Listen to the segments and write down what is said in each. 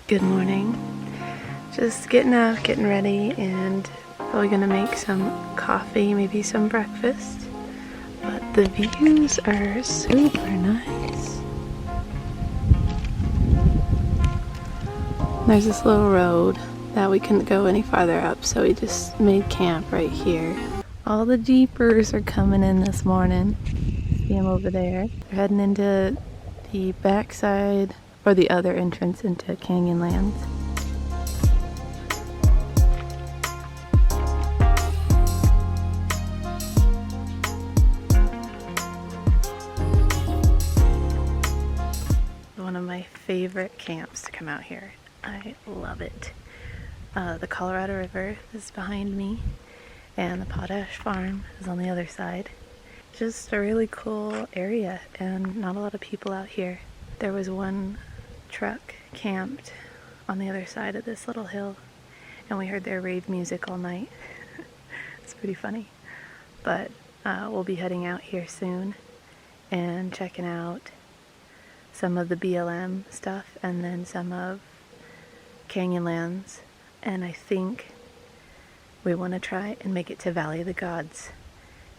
Good morning. Just getting up, getting ready, and probably gonna make some coffee, maybe some breakfast. But the views are super nice. There's this little road that we couldn't go any farther up, so we just made camp right here. All the jeepers are coming in this morning. See them over there. They're heading into the backside, or the other entrance into Canyonlands. One of my favorite camps to come out here. I love it. The Colorado River is behind me, and the Potash Farm is on the other side. Just a really cool area, and not a lot of people out here. There was one truck camped on the other side of this little hill, and we heard their rave music all night. It's pretty funny. But we'll be heading out here soon and checking out some of the BLM stuff and then some of Canyonlands, and I think we want to try and make it to Valley of the Gods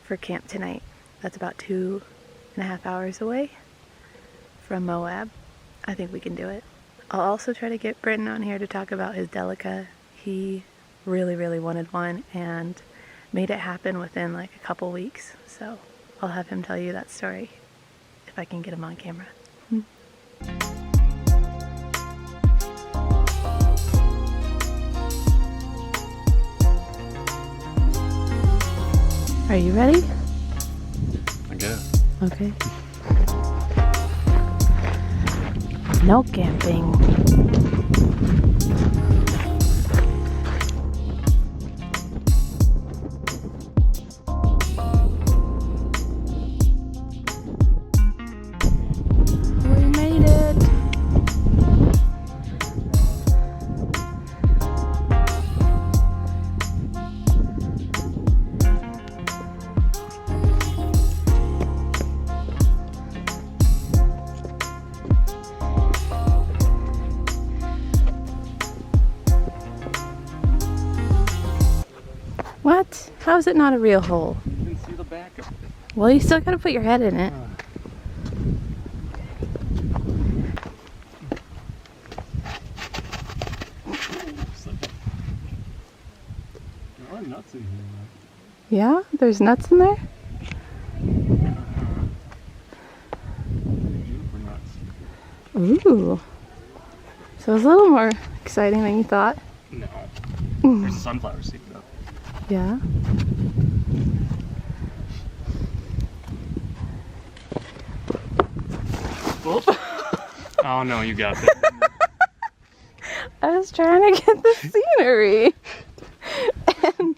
for camp tonight. That's about 2.5 hours away from Moab. I think we can do it. I'll also try to get Britton on here to talk about his Delica. He really wanted one and made it happen within like a couple weeks. So I'll have him tell you that story if I can get him on camera. Are you ready? I guess. Okay. No camping. We made it. What? How is it not a real hole? You can see the back of it. Well, you still gotta put your head in it. There are nuts in here. Yeah? There's nuts in there? Ooh. So it's a little more exciting than you thought. No. There's a sunflower seed though. Yeah. Oh no, you got it. I was trying to get the scenery. And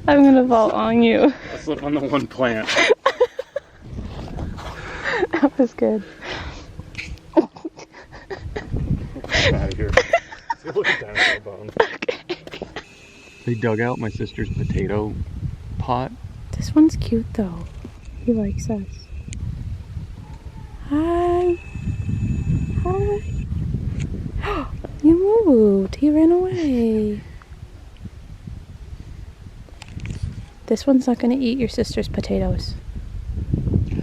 I'm gonna fall on you. I slipped on the one plant. That was good. Get out of here. Look at that bone. Okay. They dug out my sister's potato pot. This one's cute though. He likes us. Hi. Hi. You moved. He ran away. This one's not going to eat your sister's potatoes.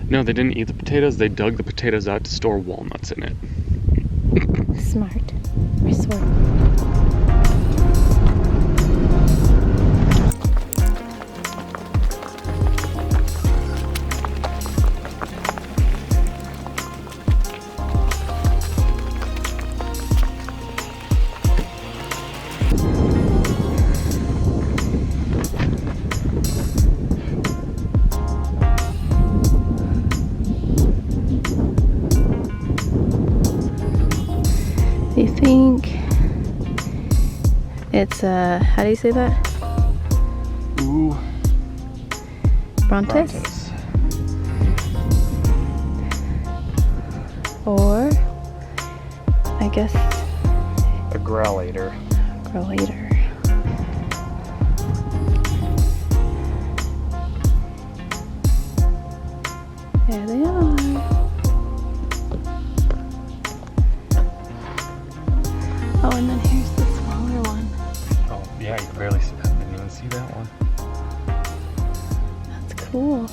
No, they didn't eat the potatoes. They dug the potatoes out to store walnuts in it. Smart. We're smart. Do you think it's how do you say that? Ooh. Brontes? Or I guess A growlator. Growlator. There they are. Oh, and then here's the smaller one. Oh, yeah, you can barely see that. I didn't even see that one. That's cool.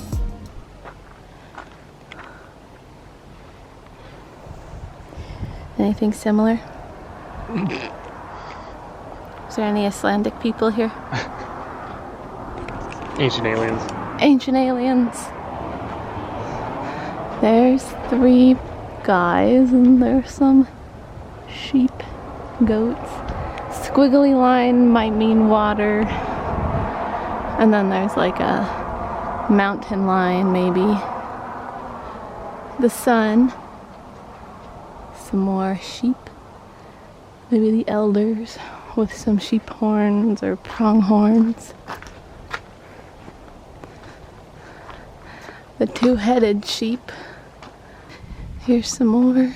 Anything similar? Is there any Icelandic people here? Ancient aliens. Ancient aliens. There's 3 guys and there's some sheep, goats. Squiggly line might mean water. And then there's like a mountain line maybe. The sun. Some more sheep. Maybe the elders with some sheep horns or pronghorns. The 2-headed sheep. Here's some more.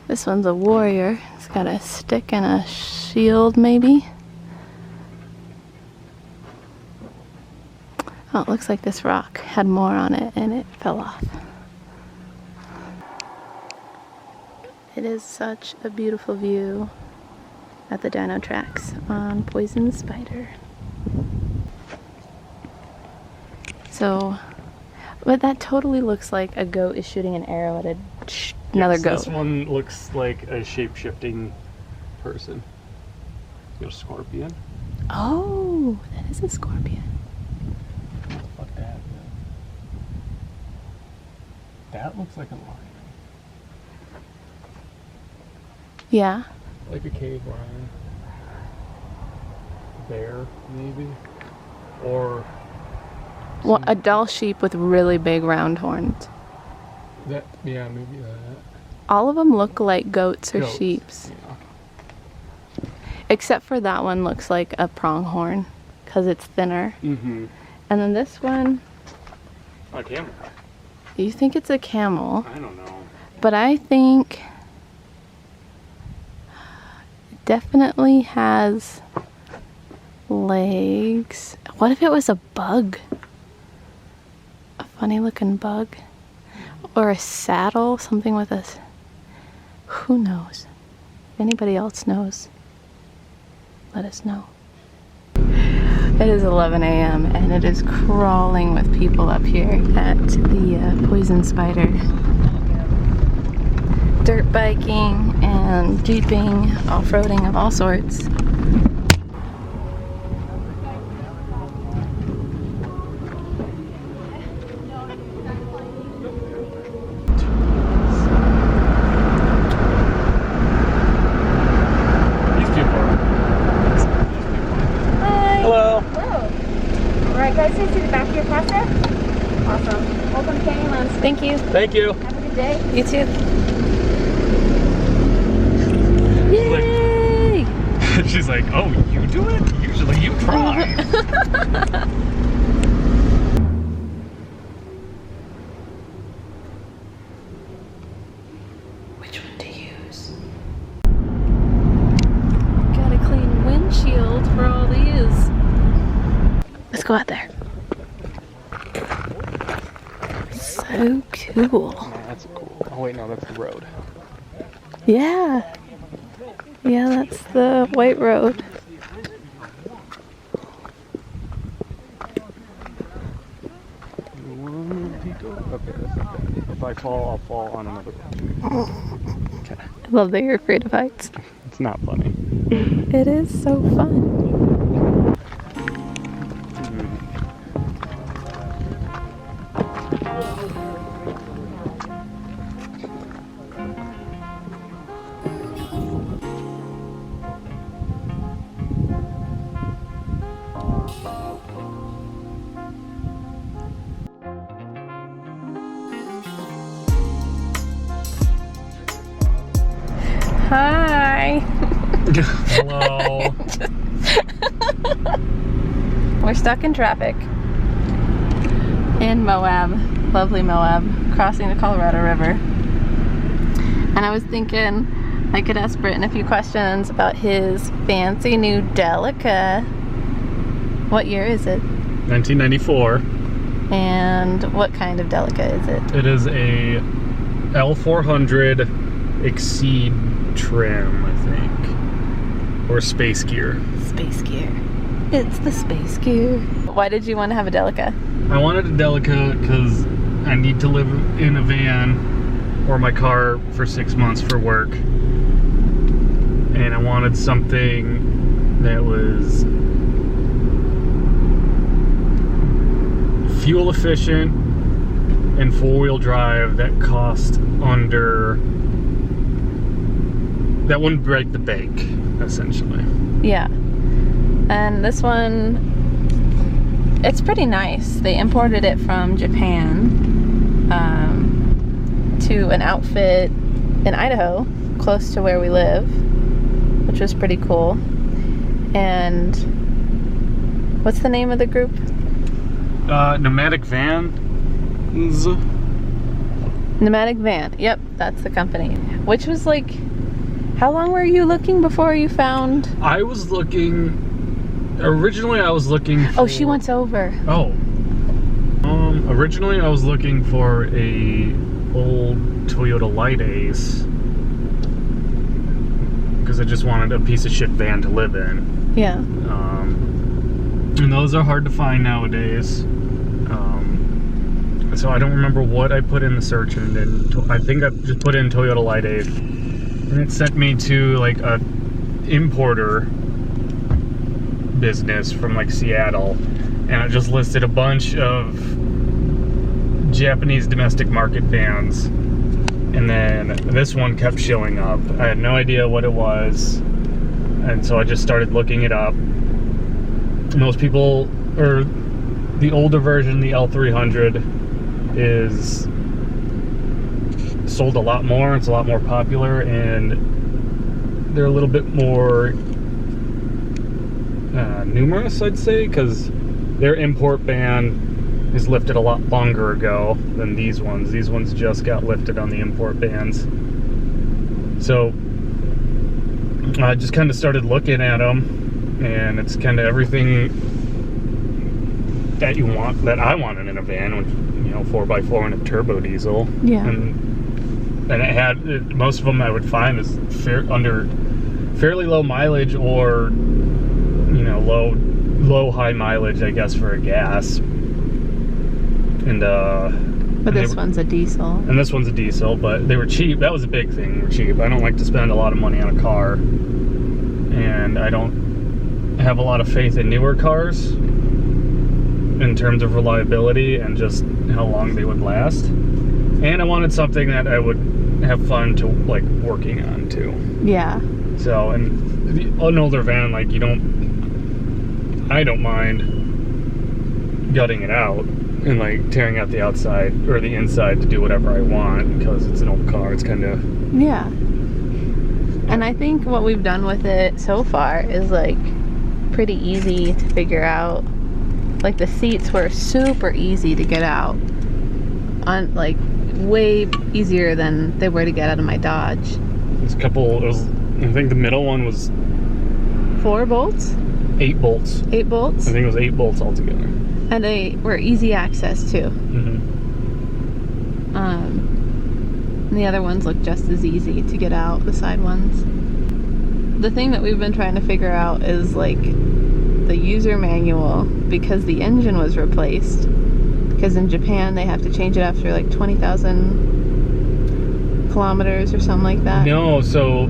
This one's a warrior. It's got a stick and a shield maybe. Oh, it looks like this rock had more on it and it fell off. It is such a beautiful view at the dino tracks on Poison Spider. So, but that totally looks like a goat is shooting an arrow at another goat. This one looks like a shape-shifting person. You got a scorpion. Oh, that is a scorpion. Fuck that. That looks like a lion. Yeah. Like a cave lion. Bear, maybe. Or Well, a doll sheep with really big round horns. that, yeah, maybe that. All of them look like goats or Goats, sheeps. Yeah. Except for that one looks like a pronghorn because it's thinner. Mm-hmm. And then this one, A camel. you think it's a camel, I don't know. but I think it definitely has legs. What if it was a bug? A funny looking bug? Or a saddle? Something with a... Who knows? If anybody else knows, let us know. It is 11 a.m. and it is crawling with people up here at the Poison Spider. Dirt biking and jeeping, off-roading of all sorts. Guys, see the back of your car there? Awesome. Welcome to Canyonlands. Thank you. Thank you. Have a good day. You too. Yay! She's like, oh, you do it? Usually you try. Which one to use? Got a clean windshield for all these. Let's go out there. So cool. Oh, that's cool. Oh wait, no, that's the road. Yeah. Yeah, that's the white road. Okay, that's okay. If I fall, I'll fall on another road. Okay. I love that you're afraid of heights. It's not funny. It is so fun. Hi. Hello. We're stuck in traffic in Moab, lovely Moab, crossing the Colorado River. And I was thinking I could ask Britton a few questions about his fancy new Delica. What year is it? 1994. And what kind of Delica is it? It is a L400 Exceed trim, I think. Or Space Gear. Space Gear. It's the Space Gear. Why did you want to have a Delica? I wanted a Delica because I need to live in a van or my car for 6 months for work. And I wanted something that was fuel efficient and four-wheel drive that cost under, that wouldn't break the bank, essentially. Yeah. And this one, it's pretty nice. They imported it from Japan to an outfit in Idaho, close to where we live, which was pretty cool. And what's the name of the group? Nomadic Vans. Nomadic Van. Yep, that's the company. Which was like, how long were you looking before you found? I was looking, originally I was looking for, Oh, she wants over. Oh. Originally I was looking for a old Toyota Light Ace because I just wanted a piece of shit van to live in. Yeah. And those are hard to find nowadays. So I don't remember what I put in the search engine. I think I just put in Toyota Light Ace, and it sent me to like a importer business from like Seattle, and it just listed a bunch of Japanese domestic market vans, and then this one kept showing up. I had no idea what it was, and so I just started looking it up. Most people, or the older version, the L300, is sold a lot more. It's a lot more popular, and they're a little bit more numerous, I'd say, because their import ban is lifted a lot longer ago than these ones. These ones just got lifted on the import bans. So I just kind of started looking at them, and it's kind of everything that you want, that I wanted in a van, which, you know, 4x4 and a turbo diesel. Yeah. And it had, most of them I would find is under fairly low mileage, or, you know, low high mileage, I guess, for a gas. And but this one's a diesel. And this one's a diesel, but they were cheap. That was a big thing. They were cheap. I don't like to spend a lot of money on a car, and I don't have a lot of faith in newer cars in terms of reliability and just how long they would last. And I wanted something that I would have fun to like working on too. Yeah. So, and an older van, like, I don't mind gutting it out and like tearing out the outside or the inside to do whatever I want, because it's an old car. It's kind of, yeah. And I think what we've done with it so far is like pretty easy to figure out. Like the seats were super easy to get out, on like way easier than they were to get out of my Dodge. There's a couple, I think the middle one was 4 bolts? 8 bolts. 8 bolts? I think it was 8 bolts altogether. And they were easy access too. Mm-hmm. And the other ones look just as easy to get out, the side ones. The thing that we've been trying to figure out is like the user manual, because the engine was replaced. Because in Japan they have to change it after like 20,000 kilometers or something like that. No, so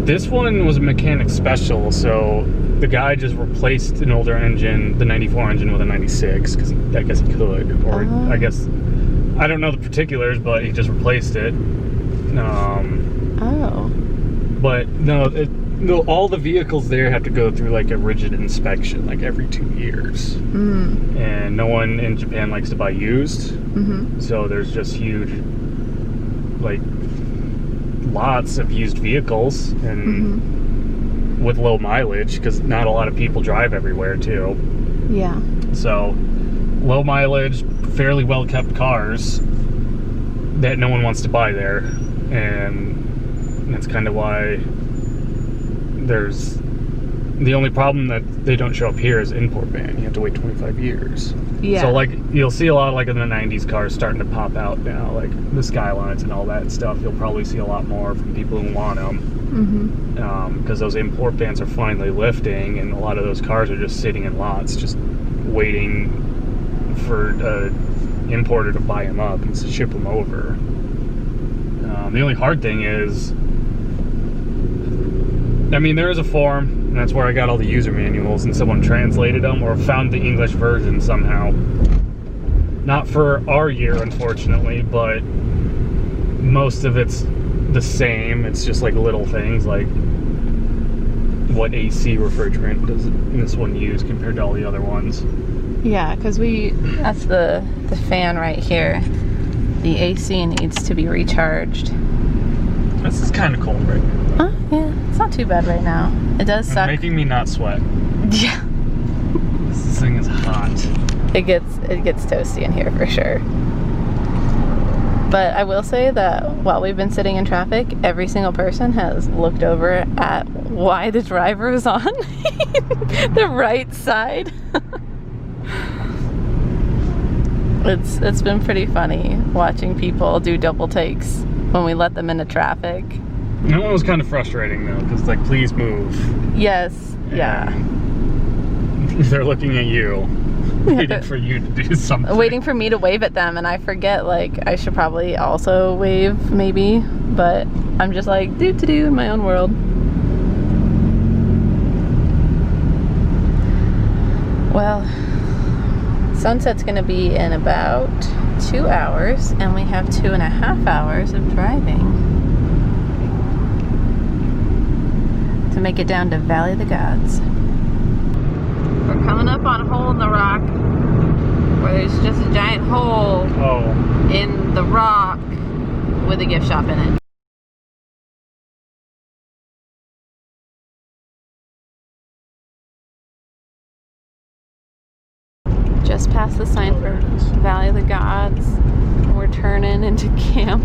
this one was a mechanic special, so the guy just replaced an older engine, the 94 engine, with a 96, because I guess he could, or I guess, I don't know the particulars, but he just replaced it. But no, all the vehicles there have to go through like a rigid inspection, like every 2 years. Mm. And no one in Japan likes to buy used. Mm-hmm. So there's just huge, like, lots of used vehicles, and with low mileage, because not a lot of people drive everywhere too. Yeah. So low mileage, fairly well kept cars that no one wants to buy there, and that's kind of why there's The only problem that they don't show up here is import ban. You have to wait 25 years. Yeah. So like you'll see a lot of like in the 90s cars starting to pop out now, like the Skylines and all that stuff. You'll probably see a lot more from people who want them. Because those import bans are finally lifting, and a lot of those cars are just sitting in lots, just waiting for an importer to buy them up and ship them over. The only hard thing is, I mean, there is a forum, and that's where I got all the user manuals, and someone translated them or found the English version somehow. Not for our year, unfortunately, but most of it's the same. It's just like little things like what AC refrigerant does this one use compared to all the other ones. Yeah, because that's the fan right here. The AC needs to be recharged. This is kind of cold right now. Yeah, it's not too bad right now. It does It's suck. making me not sweat. Yeah. This thing is hot. It gets toasty in here for sure. But I will say that while we've been sitting in traffic, every single person has looked over at why the driver is on the right side. It's been pretty funny watching people do double takes when we let them into traffic. That one was kind of frustrating though, because like, please move. Yes, yeah. They're looking at you, waiting for you to do something. Waiting for me to wave at them, and I forget, like, I should probably also wave, maybe, but I'm just like, do in my own world. Well, sunset's gonna be in about 2 hours, and we have 2.5 hours of driving to make it down to Valley of the Gods. We're coming up on a hole in the rock where there's just a giant hole in the rock with a gift shop in it. Just past the sign for Valley of the Gods. We're turning into camp.